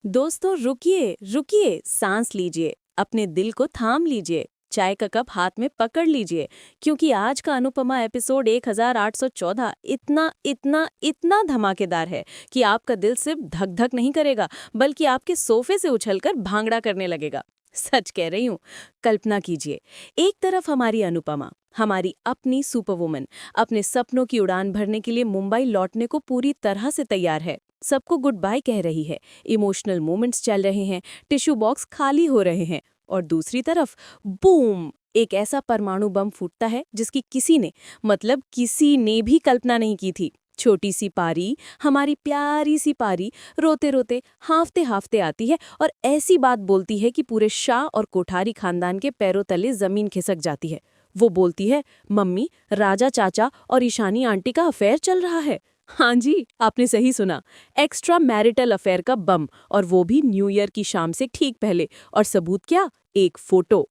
दोस्तों रुकिए रुकिए, सांस लीजिए, अपने दिल को थाम लीजिए, चाय का कप हाथ में पकड़ लीजिए, क्योंकि आज का अनुपमा एपिसोड 1814 इतना इतना इतना धमाकेदार है कि आपका दिल सिर्फ धक धक नहीं करेगा, बल्कि आपके सोफे से उछलकर भांगड़ा करने लगेगा। सच कह रही हूँ। कल्पना कीजिए, एक तरफ हमारी अनुपमा, हमारी अपनी सुपरवुमन, अपने सपनों की उड़ान भरने के लिए मुंबई लौटने को पूरी तरह से तैयार है, सबको गुड बाय कह रही है, इमोशनल मोमेंट्स चल रहे हैं, टिश्यू बॉक्स खाली हो रहे हैं, और दूसरी तरफ बूम, एक ऐसा परमाणु बम फूटता है जिसकी किसी ने, मतलब किसी ने भी कल्पना नहीं की थी। छोटी सी पारी, हमारी प्यारी सी पारी, रोते रोते हांफते हांफते आती है और ऐसी बात बोलती है कि पूरे शाह और कोठारी खानदान के पैरों तले जमीन खिसक जाती है। वो बोलती है, मम्मी, राजा चाचा और ईशानी आंटी का अफेयर चल रहा है। हाँ जी, आपने सही सुना, एक्स्ट्रा मैरिटल अफेयर का बम, और वो भी न्यू ईयर की शाम से ठीक पहले। और सबूत क्या? एक फोटो।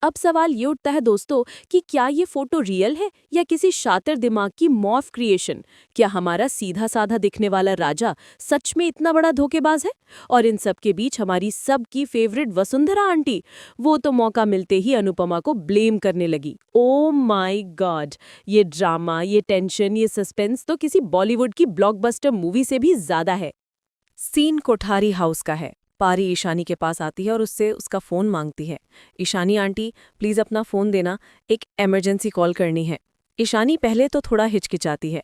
अब सवाल ये उठता है दोस्तों कि क्या ये फोटो रियल है या किसी शातिर दिमाग की मॉर्फ क्रिएशन? क्या हमारा सीधा साधा दिखने वाला राजा सच में इतना बड़ा धोखेबाज है? और इन सब के बीच हमारी सबकी फेवरेट वसुंधरा आंटी, वो तो मौका मिलते ही अनुपमा को ब्लेम करने लगी। Oh my God! ये ड्रामा, ये टेंशन, ये सस्पेंस तो किसी बॉलीवुड की ब्लॉकबस्टर मूवी से भी ज्यादा है। सीन कोठारी हाउस का है। पारी ईशानी के पास आती है और उससे उसका फ़ोन मांगती है। ईशानी आंटी, प्लीज़ अपना फ़ोन देना, एक इमरजेंसी कॉल करनी है। ईशानी पहले तो थोड़ा हिचकिचाती है।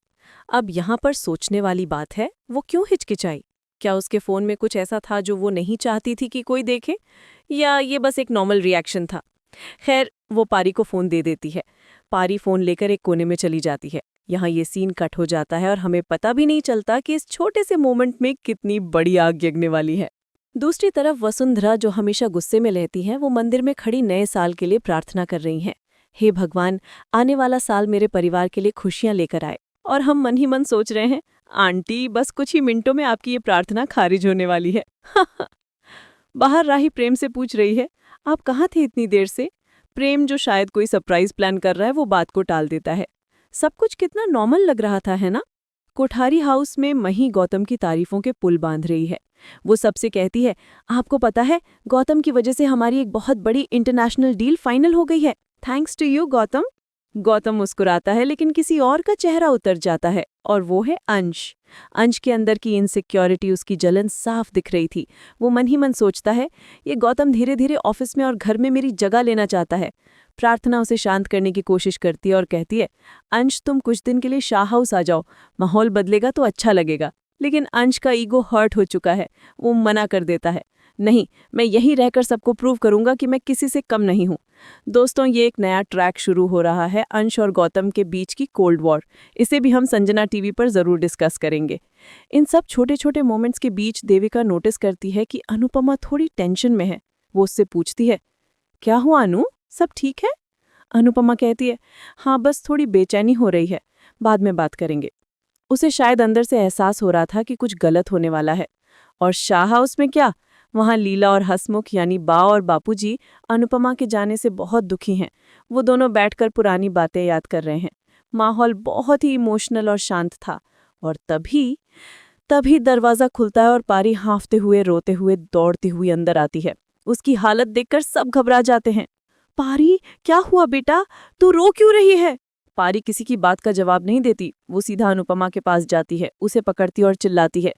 अब यहाँ पर सोचने वाली बात है, वो क्यों हिचकिचाई? क्या उसके फ़ोन में कुछ ऐसा था जो वो नहीं चाहती थी कि कोई देखे? या ये बस एक नॉर्मल रिएक्शन था? खैर, वो पारी को फ़ोन दे देती है। पारी फ़ोन लेकर एक कोने में चली जाती है। यहाँ ये सीन कट हो जाता है और हमें पता भी नहीं चलता कि इस छोटे से मोमेंट में कितनी बड़ी आग लगने वाली है। दूसरी तरफ वसुंधरा, जो हमेशा गुस्से में रहती हैं, वो मंदिर में खड़ी नए साल के लिए प्रार्थना कर रही हैं। हे भगवान, आने वाला साल मेरे परिवार के लिए खुशियां लेकर आए। और हम मन ही मन सोच रहे हैं, आंटी, बस कुछ ही मिनटों में आपकी ये प्रार्थना खारिज होने वाली है। बाहर राही प्रेम से पूछ रही है, आप कहाँ थे इतनी देर से? प्रेम, जो शायद कोई सरप्राइज प्लान कर रहा है, वो बात को टाल देता है। सब कुछ कितना नॉर्मल लग रहा था, है ना? कोठारी हाउस में मही गौतम की तारीफों के पुल बांध रही है। वो सबसे कहती है, आपको पता है, गौतम की वजह से हमारी एक बहुत बड़ी इंटरनेशनल डील फाइनल हो गई है। Thanks to you Gautam. Gautam मुस्कुराता है, लेकिन किसी और का चेहरा उतर जाता है, और वो है अंश। अंश के अंदर की इनसिक्योरिटी, उसकी जलन साफ दिख रही थी। वो मन ही मन सोचता है, ये गौतम धीरे धीरे ऑफिस में और घर में मेरी जगह लेना चाहता है। प्रार्थना उसे शांत करने की कोशिश करती है और कहती है, अंश, तुम कुछ दिन के लिए शाह हाउस आ जाओ, माहौल बदलेगा तो अच्छा लगेगा। लेकिन अंश का ईगो हर्ट हो चुका है। वो मना कर देता है, नहीं, मैं यहीं रहकर सबको प्रूव करूंगा कि मैं किसी से कम नहीं हूं। दोस्तों, ये एक नया ट्रैक शुरू हो रहा है, अंश और गौतम के बीच की कोल्ड वॉर। इसे भी हम संजना टीवी पर जरूर डिस्कस करेंगे। इन सब छोटे छोटे मोमेंट्स के बीच देविका नोटिस करती है कि अनुपमा थोड़ी टेंशन में है। वो उससे पूछती है, क्या हुआ अनु, सब ठीक है? अनुपमा कहती है, हाँ, बस थोड़ी बेचैनी हो रही है, बाद में बात करेंगे। उसे शायद अंदर से एहसास हो रहा था कि कुछ गलत होने वाला है। और शाह हाउस में क्या, वहाँ लीला और हसमुख यानी बा और बापूजी अनुपमा के जाने से बहुत दुखी हैं। वो दोनों बैठकर पुरानी बातें याद कर रहे हैं। माहौल बहुत ही इमोशनल और शांत था। और तभी तभी दरवाज़ा खुलता है और पारी हाँफते हुए, रोते हुए, दौड़ती हुई अंदर आती है। उसकी हालत देखकर सब घबरा जाते हैं। पारी, क्या हुआ बेटा, तू रो क्यों रही है? पारी किसी की बात का जवाब नहीं देती। वो सीधा अनुपमा के पास जाती है, उसे पकड़ती और चिल्लाती है,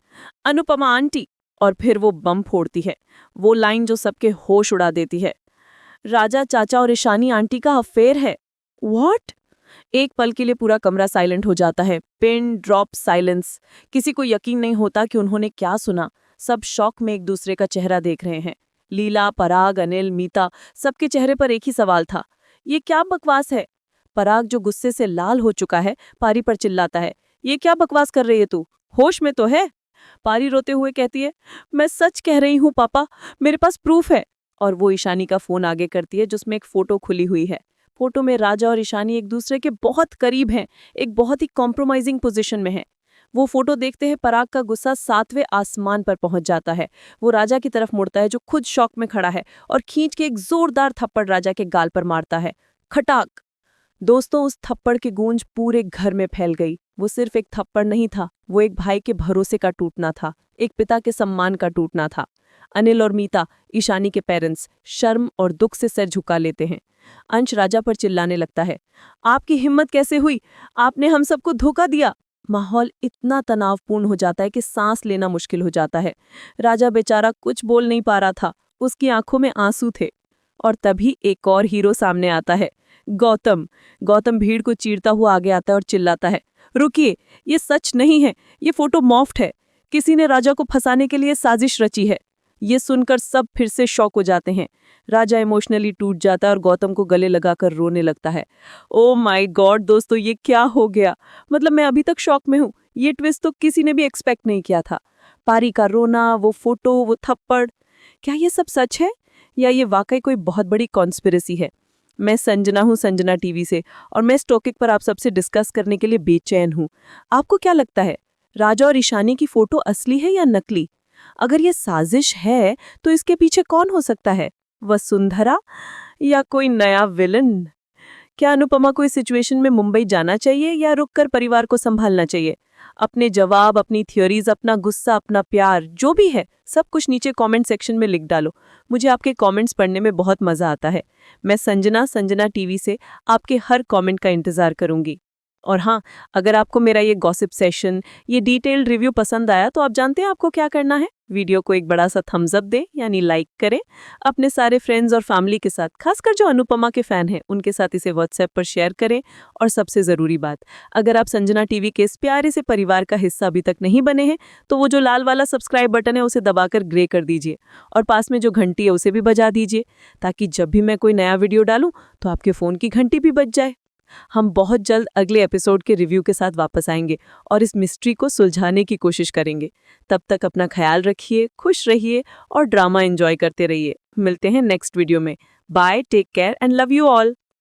अनुपमा आंटी। और फिर वो बम फोड़ती है, वो लाइन जो सबके होश उड़ा देती है, राजा चाचा और ईशानी आंटी का अफेयर है। व्हाट? एक पल के लिए पूरा कमरा साइलेंट हो जाता है। Pin drop silence. किसी को यकीन नहीं होता कि उन्होंने क्या सुना। सब शॉक में एक दूसरे का चेहरा देख रहे हैं। लीला, पराग, अनिल, मीता, सबके चेहरे पर एक ही सवाल था, ये क्या बकवास है? पराग, जो गुस्से से लाल हो चुका है, पारी पर चिल्लाता है, ये क्या बकवास कर रही है तू, होश में तो है? पारी रोते हुए कहती है, मैं सच कह रही हूँ पापा, मेरे पास प्रूफ है। और वो ईशानी का फोन आगे करती है, जिसमें एक फोटो खुली हुई है। फोटो में राजा और ईशानी एक दूसरे के बहुत करीब हैं, एक बहुत ही कॉम्प्रोमाइजिंग पोजीशन में हैं। वो फोटो देखते ही पराग का गुस्सा 7वें आसमान पर पहुंच जाता है। वो राजा की तरफ मुड़ता है, जो खुद शॉक में खड़ा है, और खींच के एक जोरदार थप्पड़ राजा के गाल पर मारता है। खटाक! दोस्तों, उस थप्पड़ की गूंज पूरे घर में फैल गई। वो सिर्फ एक थप्पड़ नहीं था, वो एक भाई के भरोसे का टूटना था, एक पिता के सम्मान का टूटना था। अनिल और मीता, ईशानी के पेरेंट्स, शर्म और दुख से सिर झुका लेते हैं। अंश राजा पर चिल्लाने लगता है, आपकी हिम्मत कैसे हुई? आपने हम सबको धोखा दिया। माहौल इतना तनावपूर्ण हो जाता है कि सांस लेना मुश्किल हो जाता है। राजा बेचारा कुछ बोल नहीं पा रहा था, उसकी आंखों में आंसू थे। और तभी एक और हीरो सामने आता है, गौतम। गौतम भीड़ को चीरता हुआ आगे आता है और चिल्लाता है, रुकिए, ये सच नहीं है, ये फोटो मॉफ्ट है। किसी ने राजा को फंसाने के लिए साजिश रची है। ये सुनकर सब फिर से शॉक हो जाते हैं। राजा इमोशनली टूट जाता है और गौतम को गले लगाकर रोने लगता है। ओ माय गॉड दोस्तों, ये क्या हो गया? मतलब मैं अभी तक शॉक में हूँ। ये ट्विस्ट तो किसी ने भी एक्सपेक्ट नहीं किया था। पारी का रोना, वो फोटो, वो थप्पड़, क्या ये सब सच है या ये वाकई कोई बहुत बड़ी कॉन्स्पिरेसी है? मैं संजना हूँ, संजना टीवी से, और मैं इस टॉपिक पर आप सबसे डिस्कस करने के लिए बेचैन हूँ। आपको क्या लगता है, राजा और ईशानी की फोटो असली है या नकली? अगर ये साजिश है तो इसके पीछे कौन हो सकता है? वसुंधरा या कोई नया विलन? क्या अनुपमा को इस सिचुएशन में मुंबई जाना चाहिए या रुककर परिवार को संभालना चाहिए? अपने जवाब, अपनी थ्योरीज, अपना गुस्सा, अपना प्यार, जो भी है सब कुछ नीचे कमेंट सेक्शन में लिख डालो। मुझे आपके कमेंट्स पढ़ने में बहुत मजा आता है। मैं संजना, संजना टीवी से आपके हर कमेंट का इंतजार करूंगी। और हाँ, अगर आपको मेरा ये गॉसिप सेशन, ये डिटेल्ड रिव्यू पसंद आया तो आप जानते हैं आपको क्या करना है। वीडियो को एक बड़ा सा थम्स अप दें, यानी लाइक करें। अपने सारे फ्रेंड्स और फैमिली के साथ, खासकर जो अनुपमा के फैन हैं, उनके साथ इसे व्हाट्सएप पर शेयर करें। और सबसे ज़रूरी बात, अगर आप संजना टीवी के इस प्यारे से परिवार का हिस्सा अभी तक नहीं बने हैं तो वो जो लाल वाला सब्सक्राइब बटन है उसे दबाकर ग्रे कर दीजिए और पास में जो घंटी है उसे भी बजा दीजिए, ताकि जब भी मैं कोई नया वीडियो डालूं तो आपके फ़ोन की घंटी भी बज जाए। हम बहुत जल्द अगले एपिसोड के रिव्यू के साथ वापस आएंगे और इस मिस्ट्री को सुलझाने की कोशिश करेंगे। तब तक अपना ख्याल रखिए, खुश रहिए और ड्रामा एंजॉय करते रहिए। मिलते हैं नेक्स्ट वीडियो में। Bye, take care and love you all.